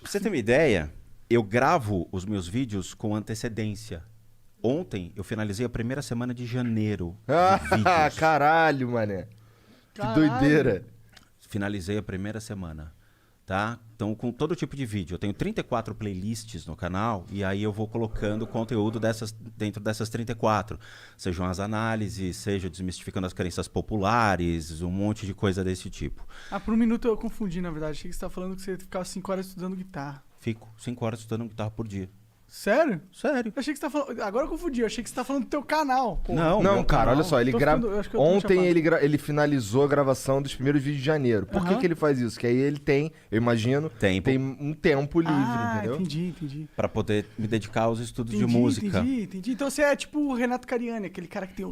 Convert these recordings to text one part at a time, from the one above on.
Pra você ter uma ideia, eu gravo os meus vídeos com antecedência. Ontem eu finalizei a primeira semana de janeiro de vídeos. Caralho, mané. Que doideira. Finalizei a primeira semana, tá? Então, com todo tipo de vídeo. Eu tenho 34 playlists no canal e aí eu vou colocando conteúdo dentro dessas 34. Sejam as análises, seja desmistificando as crenças populares, um monte de coisa desse tipo. Por um minuto eu confundi, na verdade. Achei que você estava falando que você ficava 5 horas estudando guitarra. Fico 5 horas estudando guitarra por dia. Sério? Sério. Eu achei que você tava falando... Agora eu confundi. Eu achei que você tava falando do teu canal. Pô. Não, cara, olha só. Ele Ontem ele... ele finalizou a gravação dos primeiros vídeos de janeiro. Por que ele faz isso? Que aí ele tem, eu imagino, tem um tempo livre, entendeu? Entendi. Pra poder me dedicar aos estudos de música. Entendi. Então você é tipo o Renato Cariani, aquele cara que tem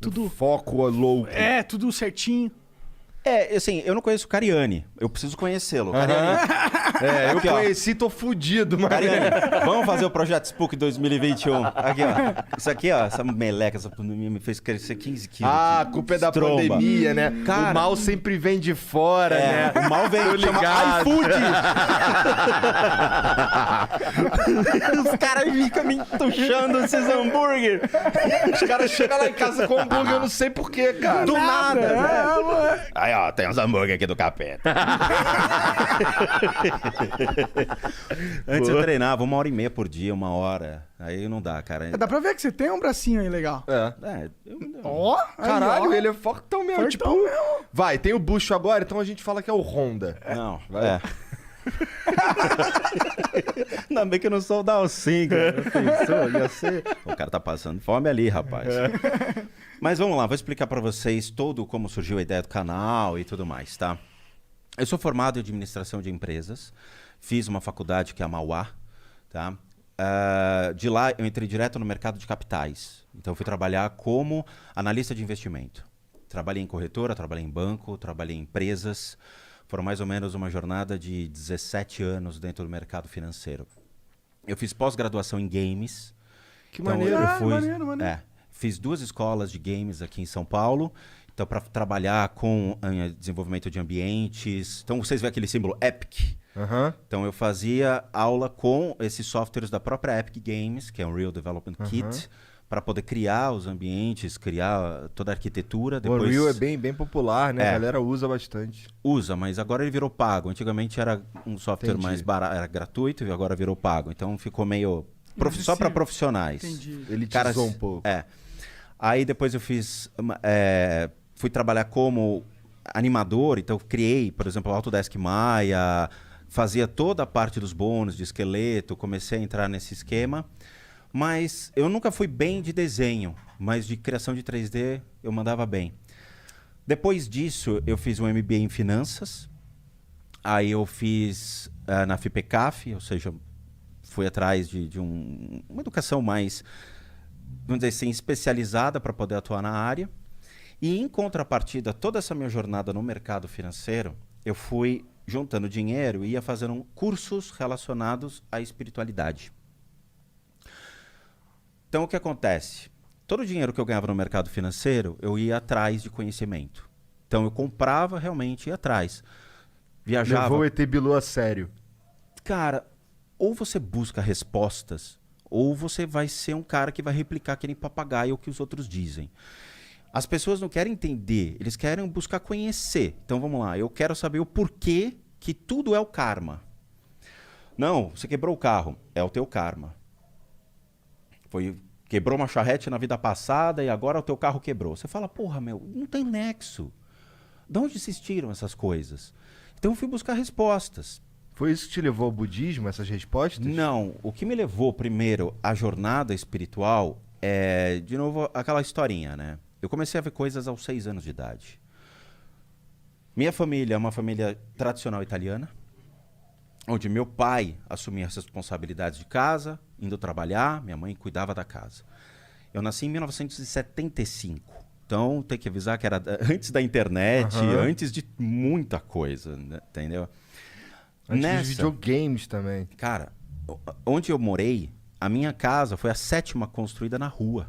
tudo... Foco louco. Tudo certinho. Assim, eu não conheço o Cariani. Eu preciso conhecê-lo. Cariani... eu conheci, tô fudido, mano. Cariani, vamos fazer o Projeto Spook 2021. Aqui, ó. Isso aqui, ó, essa meleca, essa pandemia me fez crescer 15 quilos. A culpa é da pandemia, né? Cara, o mal sempre vem de fora, né? O mal vem ligado. iFood. Os caras ficam me entuchando esses hambúrguer. Os caras chegam lá em casa com hambúrguer, eu não sei porquê, cara. Do nada. Aí, ó, tem uns hambúrguer aqui do capeta. Antes eu treinava 1h30 por dia, 1 hora. Aí não dá, cara. Dá pra ver que você tem um bracinho aí legal. Caralho, ele é fortão mesmo. Mesmo. Vai, tem o bucho agora, então a gente fala que é o Honda. Não, vai. Ainda bem que eu não sou o Dalsin, cara. Pensou, ia ser... O cara tá passando fome ali, rapaz. Mas vamos lá, vou explicar pra vocês todo como surgiu a ideia do canal e tudo mais, tá? Eu sou formado em administração de empresas, fiz uma faculdade que é a Mauá, tá? De lá eu entrei direto no mercado de capitais. Então eu fui trabalhar como analista de investimento. Trabalhei em corretora, trabalhei em banco, trabalhei em empresas. Foram mais ou menos uma jornada de 17 anos dentro do mercado financeiro. Eu fiz pós-graduação em games. Que maneiro. Maneiro. Fiz 2 escolas de games aqui em São Paulo. Então, para trabalhar com desenvolvimento de ambientes. Então, vocês veem aquele símbolo Epic. Então, eu fazia aula com esses softwares da própria Epic Games, que é um Real Development Kit, para poder criar os ambientes, criar toda a arquitetura. Depois... O Real é bem popular, né? A galera usa bastante. Usa, mas agora ele virou pago. Antigamente era um software mais barato, era gratuito, e agora virou pago. Então, ficou meio... só para profissionais. Entendi. Ele tizou um pouco. Aí, depois eu fiz... fui trabalhar como animador, então criei, por exemplo, o Autodesk Maya, fazia toda a parte dos bônus de esqueleto, comecei a entrar nesse esquema, mas eu nunca fui bem de desenho, mas de criação de 3D eu mandava bem. Depois disso, eu fiz um MBA em finanças, aí eu fiz na FIPECAF, ou seja, fui atrás de uma educação mais, vamos dizer assim, especializada para poder atuar na área. E, em contrapartida, toda essa minha jornada no mercado financeiro, eu fui juntando dinheiro e ia fazendo cursos relacionados à espiritualidade. Então, o que acontece? Todo o dinheiro que eu ganhava no mercado financeiro, eu ia atrás de conhecimento. Então, eu comprava realmente, ia atrás. Viajava... Levou o ET Bilu a sério. Cara, ou você busca respostas, ou você vai ser um cara que vai replicar que nem papagaio o que os outros dizem. As pessoas não querem entender, eles querem buscar conhecer. Então vamos lá, eu quero saber o porquê que tudo é o karma. Não, você quebrou o carro, é o teu karma. Quebrou uma charrete na vida passada e agora o teu carro quebrou. Você fala, porra, meu, não tem nexo. De onde se tiram essas coisas? Então eu fui buscar respostas. Foi isso que te levou ao budismo, essas respostas? Não, o que me levou primeiro à jornada espiritual é, de novo, aquela historinha, né? Eu comecei a ver coisas aos 6 anos de idade. Minha família é uma família tradicional italiana, onde meu pai assumia as responsabilidades de casa, indo trabalhar, minha mãe cuidava da casa. Eu nasci em 1975, então tem que avisar que era antes da internet, antes de muita coisa, né? Entendeu? Antes dos videogames também. Cara, onde eu morei, a minha casa foi a 7ª construída na rua.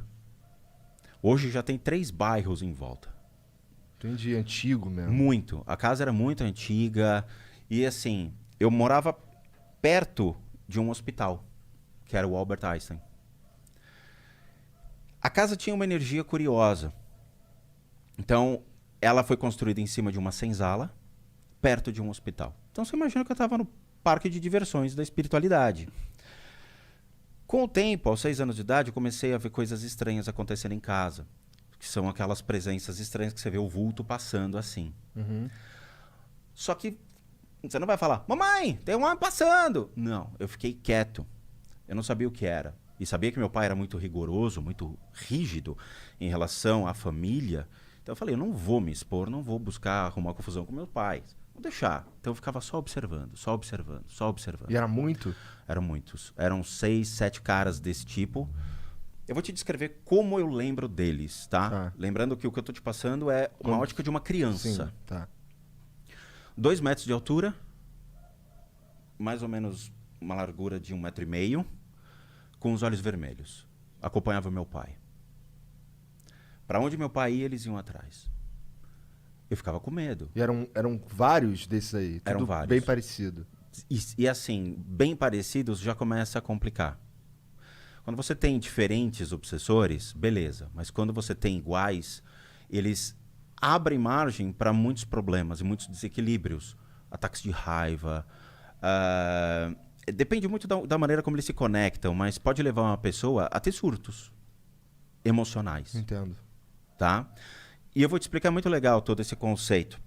Hoje já tem 3 bairros em volta. Entendi, antigo mesmo. Muito. A casa era muito antiga. E assim, eu morava perto de um hospital, que era o Albert Einstein. A casa tinha uma energia curiosa. Então, ela foi construída em cima de uma senzala, perto de um hospital. Então, você imagina que eu estava no parque de diversões da espiritualidade. Com o tempo, aos 6 anos de idade, eu comecei a ver coisas estranhas acontecendo em casa. Que são aquelas presenças estranhas que você vê o vulto passando assim. Uhum. Só que você não vai falar, mamãe, tem um homem passando. Não, eu fiquei quieto. Eu não sabia o que era. E sabia que meu pai era muito rigoroso, muito rígido em relação à família. Então eu falei, eu não vou me expor, não vou buscar arrumar confusão com meus pais. Vou deixar. Então eu ficava só observando, só observando, só observando. E era muito? Eram muitos. Eram 6, 7 caras desse tipo. Eu vou te descrever como eu lembro deles, tá? Lembrando que o que eu tô te passando é uma ótica de uma criança. Sim, tá. 2 metros de altura, mais ou menos uma largura de 1,5 metro, com os olhos vermelhos. Acompanhava meu pai. Para onde meu pai ia, eles iam atrás. Eu ficava com medo. E eram vários desses aí? Tudo eram vários. Bem parecido. E assim, bem parecidos já começa a complicar. Quando você tem diferentes obsessores, beleza. Mas quando você tem iguais, eles abrem margem para muitos problemas e muitos desequilíbrios. Ataques de raiva. Depende muito da maneira como eles se conectam, mas pode levar uma pessoa a ter surtos emocionais. Entendo. Tá? E eu vou te explicar muito legal todo esse conceito.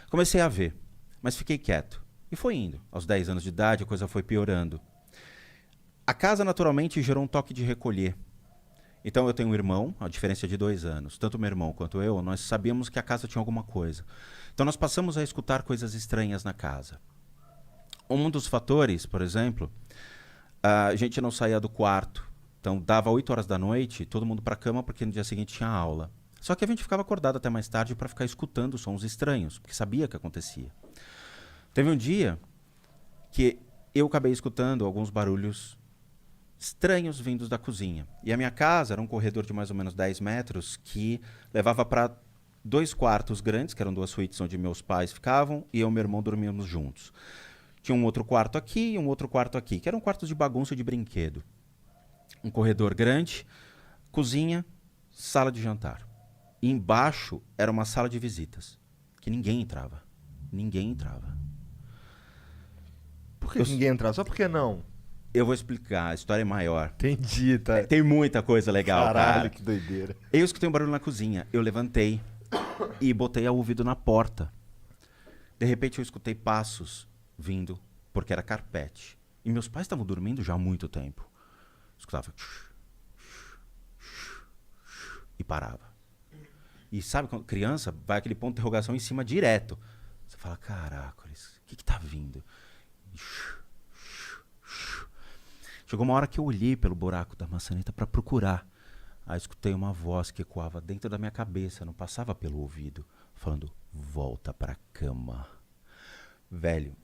Comecei a ver, mas fiquei quieto. E foi indo. Aos 10 anos de idade, a coisa foi piorando. A casa, naturalmente, gerou um toque de recolher. Então, eu tenho um irmão, a diferença é de 2 anos. Tanto meu irmão quanto eu, nós sabíamos que a casa tinha alguma coisa. Então, nós passamos a escutar coisas estranhas na casa. Um dos fatores, por exemplo, a gente não saía do quarto. Então, dava 8 horas da noite, todo mundo para a cama, porque no dia seguinte tinha aula. Só que a gente ficava acordado até mais tarde para ficar escutando sons estranhos, porque sabia que acontecia. Teve um dia que eu acabei escutando alguns barulhos estranhos vindos da cozinha. E a minha casa era um corredor de mais ou menos 10 metros que levava para 2 quartos grandes, que eram 2 suítes onde meus pais ficavam, e eu e meu irmão dormíamos juntos. Tinha um outro quarto aqui e um outro quarto aqui, que eram quartos de bagunça e de brinquedo. Um corredor grande, cozinha, sala de jantar. E embaixo era uma sala de visitas, que ninguém entrava. Ninguém entrava. Por que ninguém entrava? Só por que não? Eu vou explicar, a história é maior. Entendi, tá. Tem muita coisa legal, Caralho, cara. que doideira. Eu escutei um barulho na cozinha, eu levantei e botei o ouvido na porta. De repente eu escutei passos vindo, porque era carpete. E meus pais estavam dormindo já há muito tempo. Eu escutava... E parava. E sabe, quando criança, vai aquele ponto de interrogação em cima direto. Você fala, caracoles, o que tá vindo? Chegou uma hora que eu olhei pelo buraco da maçaneta para procurar. Aí escutei uma voz que ecoava dentro da minha cabeça, não passava pelo ouvido, falando, volta pra cama. Velho.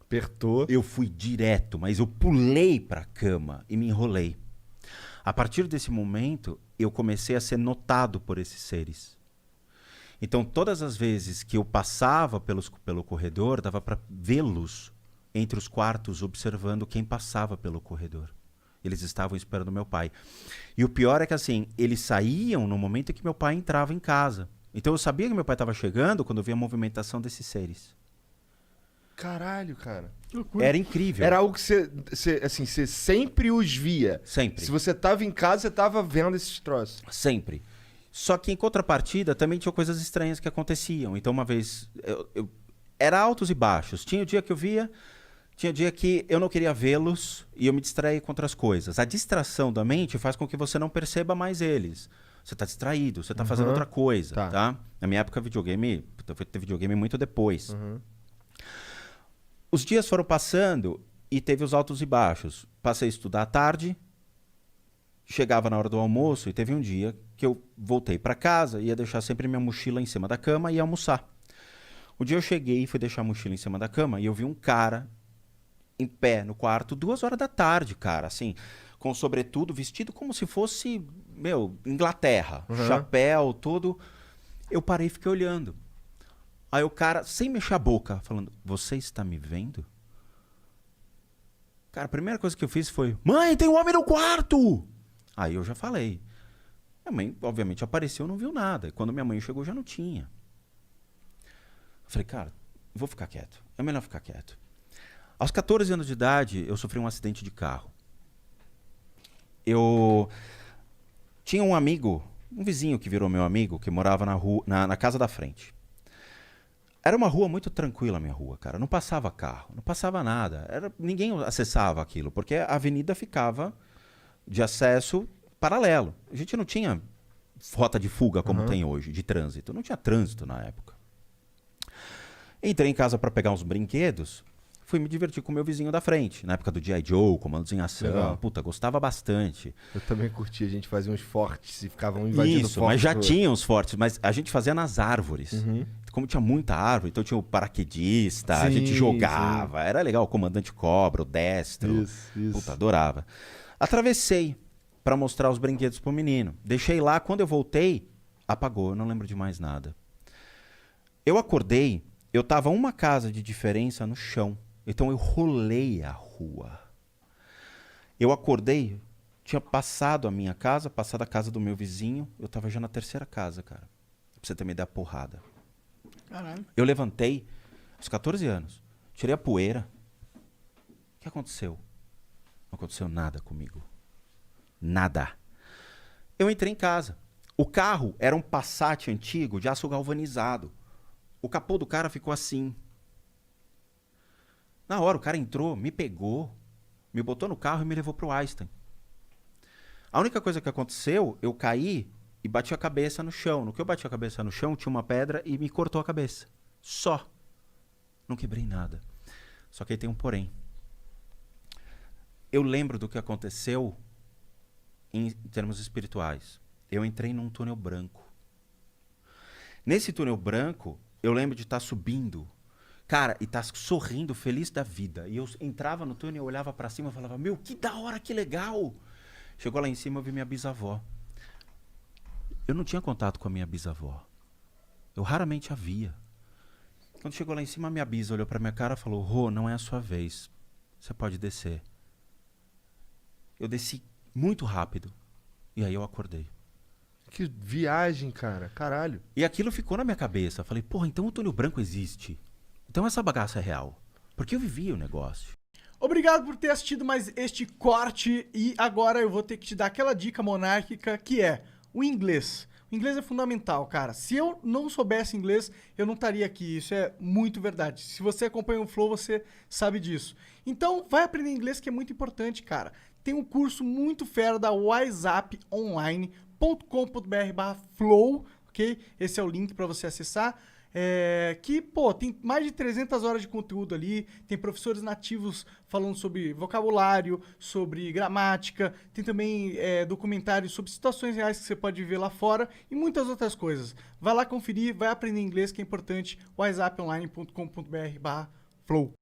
Apertou. Eu fui direto, mas eu pulei pra cama e me enrolei. A partir desse momento, eu comecei a ser notado por esses seres. Então, todas as vezes que eu passava pelo corredor, dava para vê-los entre os quartos, observando quem passava pelo corredor. Eles estavam esperando meu pai. E o pior é que, assim, eles saíam no momento em que meu pai entrava em casa. Então, eu sabia que meu pai estava chegando quando eu via a movimentação desses seres. Caralho, cara. Era incrível. Era algo que você sempre os via. Sempre. Se você tava em casa, você tava vendo esses troços. Sempre. Só que em contrapartida também tinha coisas estranhas que aconteciam. Então uma vez, era altos e baixos. Tinha o dia que eu via, tinha o dia que eu não queria vê-los e eu me distraía com outras coisas. A distração da mente faz com que você não perceba mais eles. Você está distraído, você está fazendo outra coisa. Tá? Na minha época, videogame, eu ter videogame muito depois. Os dias foram passando e teve os altos e baixos. Passei a estudar à tarde, chegava na hora do almoço e teve um dia que eu voltei para casa, ia deixar sempre minha mochila em cima da cama e ia almoçar. Um dia eu cheguei e fui deixar a mochila em cima da cama e eu vi um cara em pé no quarto, 2 horas da tarde, cara, assim, com sobretudo, vestido como se fosse, Inglaterra, chapéu, todo. Eu parei e fiquei olhando. Aí o cara, sem mexer a boca, falando, você está me vendo? Cara, a primeira coisa que eu fiz foi: mãe, tem um homem no quarto! Aí eu já falei. Minha mãe, obviamente, apareceu e não viu nada. E quando minha mãe chegou, já não tinha. Eu falei, cara, vou ficar quieto. É melhor ficar quieto. Aos 14 anos de idade, eu sofri um acidente de carro. Eu tinha um amigo, um vizinho que virou meu amigo, que morava na rua, na casa da frente. Era uma rua muito tranquila, a minha rua, cara. Não passava carro, não passava nada. Ninguém acessava aquilo, porque a avenida ficava de acesso paralelo. A gente não tinha rota de fuga como tem hoje, de trânsito. Não tinha trânsito na época. Entrei em casa para pegar uns brinquedos. Fui me divertir com o meu vizinho da frente. Na época do G.I. Joe, Comandos em Ação. Legal. Puta, gostava bastante. Eu também curtia. A gente fazia uns fortes e ficavam invadindo Isso, mas já tinha uns fortes. Mas a gente fazia nas árvores. Como tinha muita árvore, então tinha o paraquedista, a gente jogava. Era legal, o Comandante Cobra, o Destro. Isso. Puta, adorava. Atravessei para mostrar os brinquedos pro menino. Deixei lá, quando eu voltei, apagou. Eu não lembro de mais nada. Eu acordei, eu tava uma casa de diferença no chão. Então eu rolei a rua. Eu acordei, tinha passado a minha casa, passado a casa do meu vizinho. Eu tava já na terceira casa, cara. Pra você ter uma ideia, porrada. Caralho. Eu levantei, aos 14 anos, tirei a poeira. O que aconteceu? Não aconteceu nada comigo. Nada. Eu entrei em casa. O carro era um Passat antigo de aço galvanizado. O capô do cara ficou assim. Na hora, o cara entrou, me pegou, me botou no carro e me levou pro Einstein. A única coisa que aconteceu, eu caí e bati a cabeça no chão. No que eu bati a cabeça no chão, tinha uma pedra e me cortou a cabeça. Só. Não quebrei nada. Só que aí tem um porém. Eu lembro do que aconteceu em termos espirituais. Eu entrei num túnel branco. Nesse túnel branco, eu lembro de estar subindo. Cara, e tá sorrindo, feliz da vida. E eu entrava no túnel, eu olhava pra cima e falava, meu, que da hora, que legal. Chegou lá em cima, eu vi minha bisavó. Eu não tinha contato com a minha bisavó. Eu raramente a via. Quando chegou lá em cima, a minha bisa olhou pra minha cara e falou, Rô, não é a sua vez. Você pode descer. Eu desci muito rápido. E aí eu acordei. Que viagem, cara. Caralho. E aquilo ficou na minha cabeça. Eu falei, porra, então o túnel branco existe. Então essa bagaça é real. Porque eu vivi o negócio. Obrigado por ter assistido mais este corte. E agora eu vou ter que te dar aquela dica monárquica que é o inglês. O inglês é fundamental, cara. Se eu não soubesse inglês, eu não estaria aqui. Isso é muito verdade. Se você acompanha o Flow, você sabe disso. Então, vai aprender inglês, que é muito importante, cara. Tem um curso muito fera da wiseaponline.com.br/flow, ok? Esse é o link para você acessar. Que, pô, tem mais de 300 horas de conteúdo ali, tem professores nativos falando sobre vocabulário, sobre gramática, tem também documentários sobre situações reais que você pode viver lá fora e muitas outras coisas. Vai lá conferir, vai aprender inglês, que é importante, wiseaponline.com.br/flow.